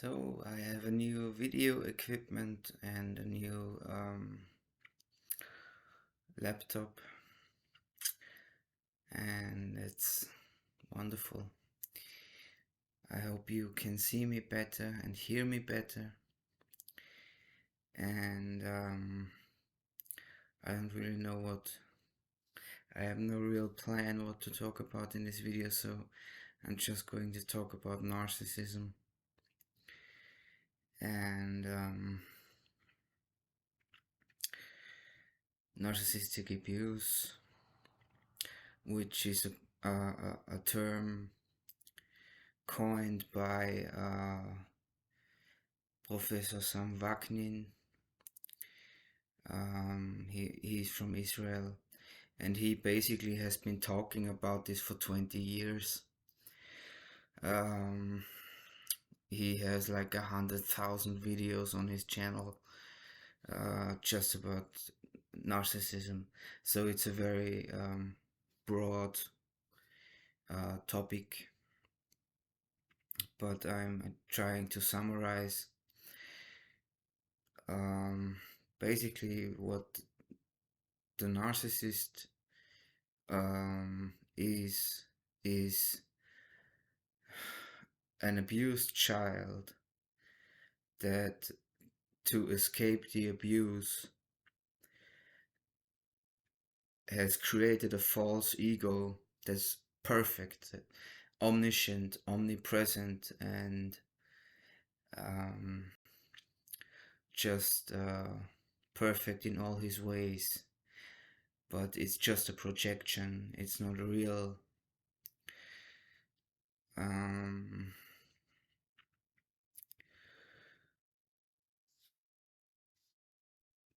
So I have a new video equipment and a new laptop, and it's wonderful. I hope you can see me better and hear me better. And I don't really know I have no real plan what to talk about in this video, so I'm just going to talk about narcissism and narcissistic abuse, which is a term coined by Professor Sam Vaknin. He's from Israel, and he basically has been talking about this for 20 years. Um, he has like 100,000 videos on his channel just about narcissism. So it's a very broad topic, but I'm trying to summarize basically what the narcissist is an abused child that, to escape the abuse, has created a false ego that's perfect, omniscient, omnipresent, and um, just perfect in all his ways. But it's just a projection, it's not real.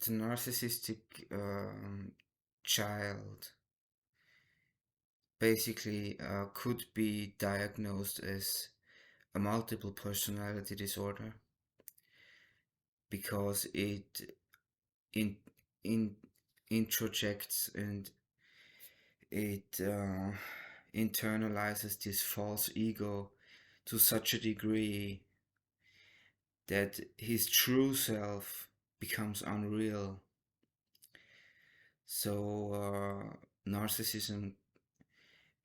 The narcissistic child basically could be diagnosed as a multiple personality disorder because it in, in introjects and it internalizes this false ego to such a degree that his true self becomes unreal. So narcissism,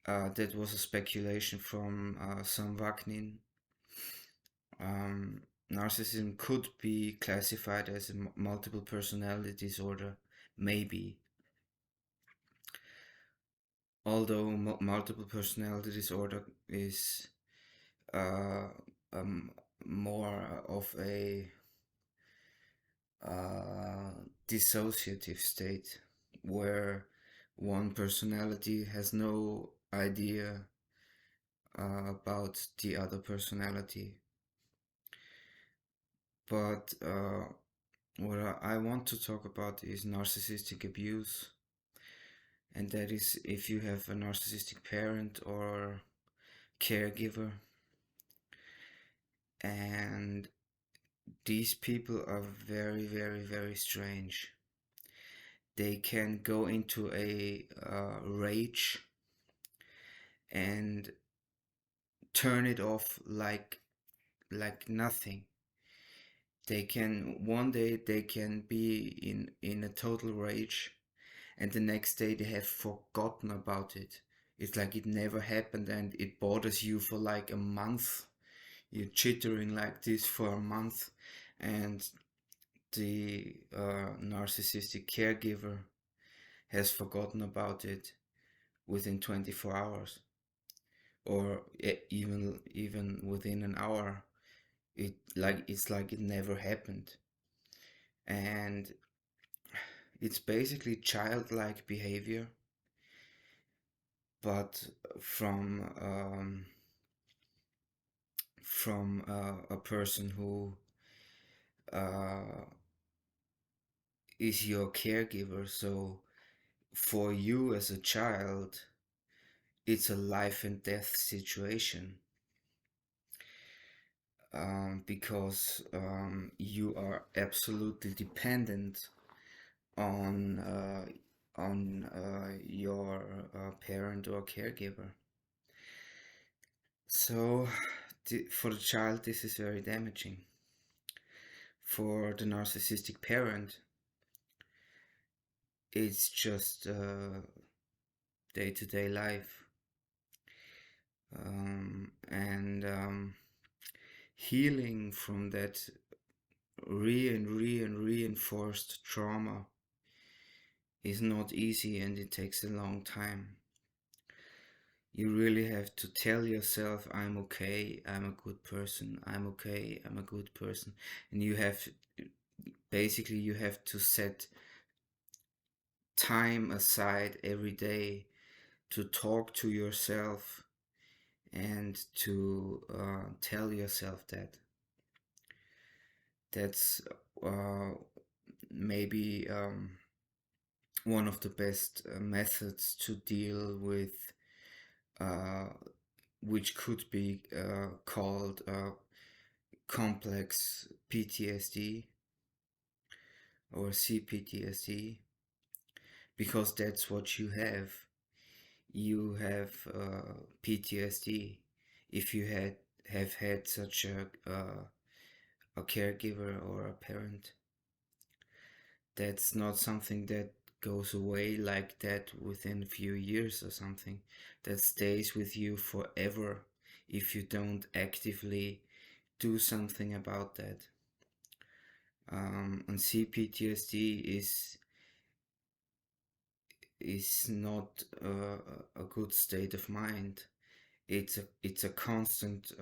that was a speculation from Sam Vaknin. Narcissism could be classified as a multiple personality disorder, maybe. Although multiple personality disorder is uh, more of a dissociative state where one personality has no idea about the other personality. But what I want to talk about is narcissistic abuse, and that is if you have a narcissistic parent or caregiver, and these people are very, very, very strange. They can go into a rage and turn it off like nothing. They can one day they can be in a total rage, and the next day they have forgotten about it. It's like it never happened, and it bothers you for like a month. You're chittering like this for a month, and the narcissistic caregiver has forgotten about it within 24 hours, or even within an hour. It's like it never happened, and it's basically childlike behavior, but from a person who uh, is your caregiver. So for you as a child, it's a life and death situation, because you are absolutely dependent on your parent or caregiver. So for the child, this is very damaging. For the narcissistic parent, it's just day-to-day life. And healing from that reinforced trauma is not easy, and it takes a long time. You really have to tell yourself, I'm okay, I'm a good person, I'm okay, I'm a good person. And you have, basically, you have to set time aside every day to talk to yourself and to tell yourself that. That's uh, maybe one of the best methods to deal with, uh, which could be called complex PTSD or CPTSD, because that's what you have. You have PTSD if you have had such a caregiver or a parent. That's not something that goes away like that within a few years or something. That stays with you forever if you don't actively do something about that. And CPTSD is not a good state of mind. It's a constant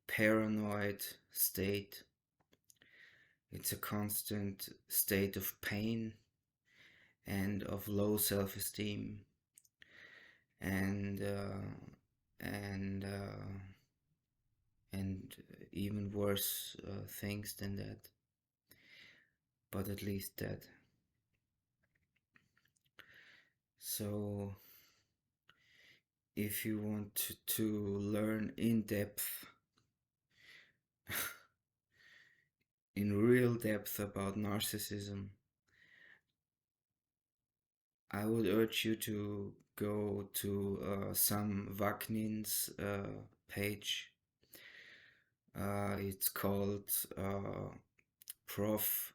paranoid state. It's a constant state of pain and of low self-esteem, and and and even worse things than that. But at least that. So if you want to learn in depth, in real depth about narcissism, I would urge you to go to Sam Vaknin's page. It's called Prof,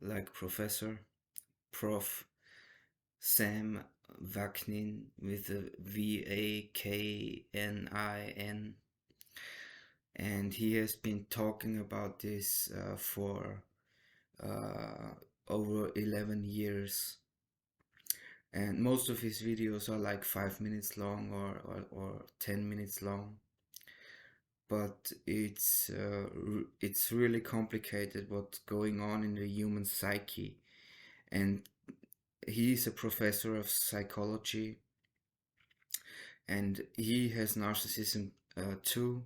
like professor, Prof Sam Vaknin, with a Vaknin, and he has been talking about this for over 11 years, and most of his videos are like 5 minutes long or 10 minutes long, but it's really complicated what's going on in the human psyche. And he's a professor of psychology, and he has narcissism too.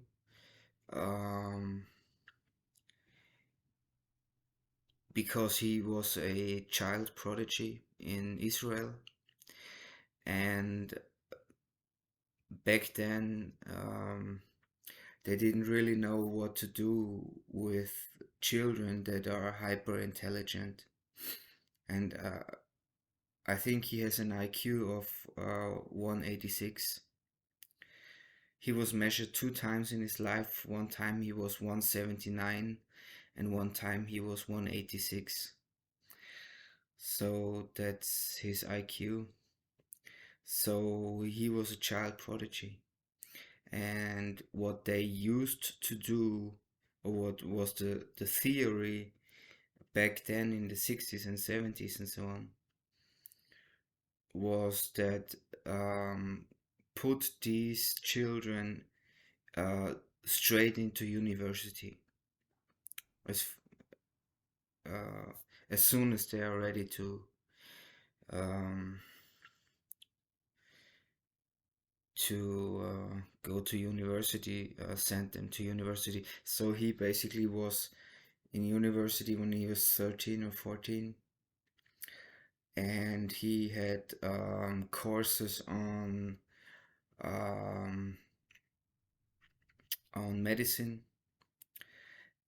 Because he was a child prodigy in Israel, and back then they didn't really know what to do with children that are hyper intelligent. And I think he has an IQ of 186. He was measured 2 times in his life. One time he was 179, and one time he was 186. So that's his IQ. So he was a child prodigy. And what they used to do, or what was the theory back then in the 60s and 70s and so on, was that put these children uh, straight into university as uh, as soon as they are ready um, to go to university, send them to university. So he basically was in university when he was 13 or 14, and he had courses um, on medicine,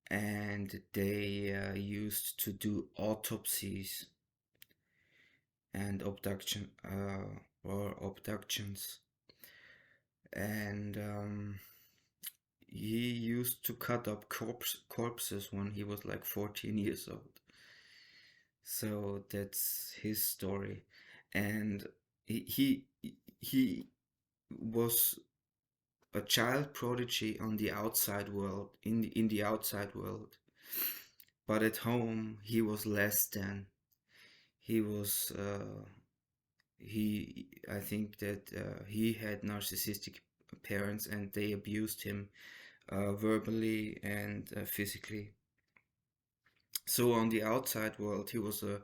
and they used to do autopsies and abductions, and he used to cut up corpses when he was like 14 years old. So that's his story. And he was a child prodigy on the outside world, in the outside world, but at home he was less than. He was he I think that he had narcissistic parents, and they abused him verbally and physically. So on the outside world, he was a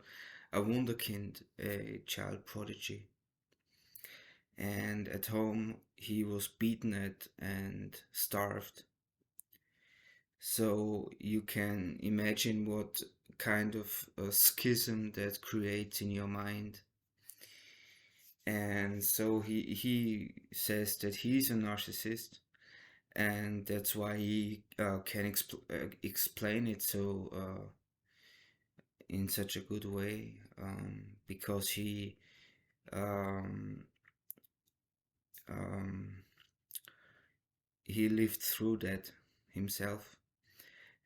wunderkind, a child prodigy. And at home, he was beaten at and starved. So you can imagine what kind of a schism that creates in your mind. And so he says that he's a narcissist, and that's why he can explain it so in such a good way, because um, um, he lived through that himself.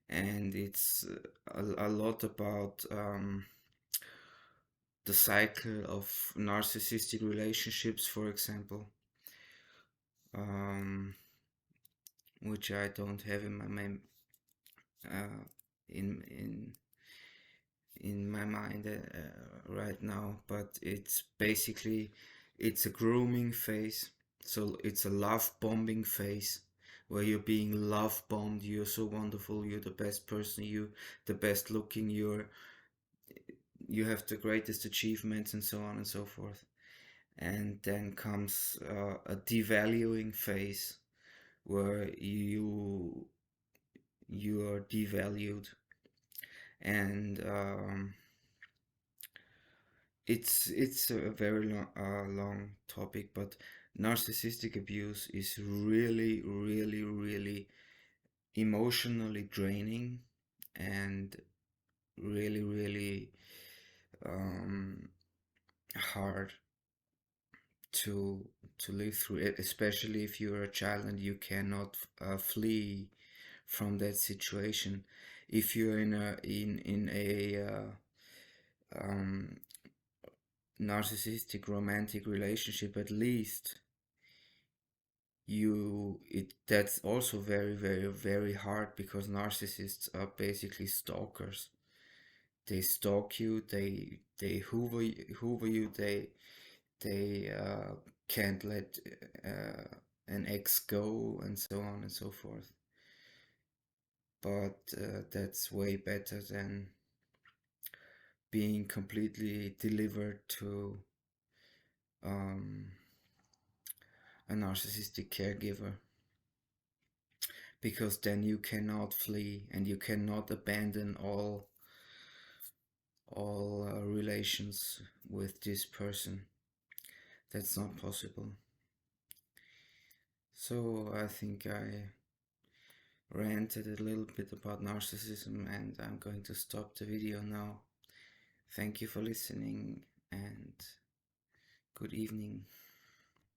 And it's a lot about the cycle of narcissistic relationships, for example, um, which I don't have in uh, in my mind right now. But it's basically, it's a grooming phase. So it's a love bombing phase where you're being love bombed. You're so wonderful. You're the best person. You the best looking. You have the greatest achievements, and so on and so forth. And then comes a devaluing phase where you are devalued. And it's a very long topic, but narcissistic abuse is really, really, really emotionally draining, and really, really hard to live through it, especially if you're a child and you cannot flee from that situation. If you're in a narcissistic romantic relationship, at least that's also very, very, very hard, because narcissists are basically stalkers. They stalk you, they hoover you, they can't let an ex go, and so on and so forth. But that's way better than being completely delivered to um, a narcissistic caregiver, because then you cannot flee and you cannot abandon all relations with this person. That's not possible. So I think I ranted a little bit about narcissism, and I'm going to stop the video now. Thank you for listening, and good evening.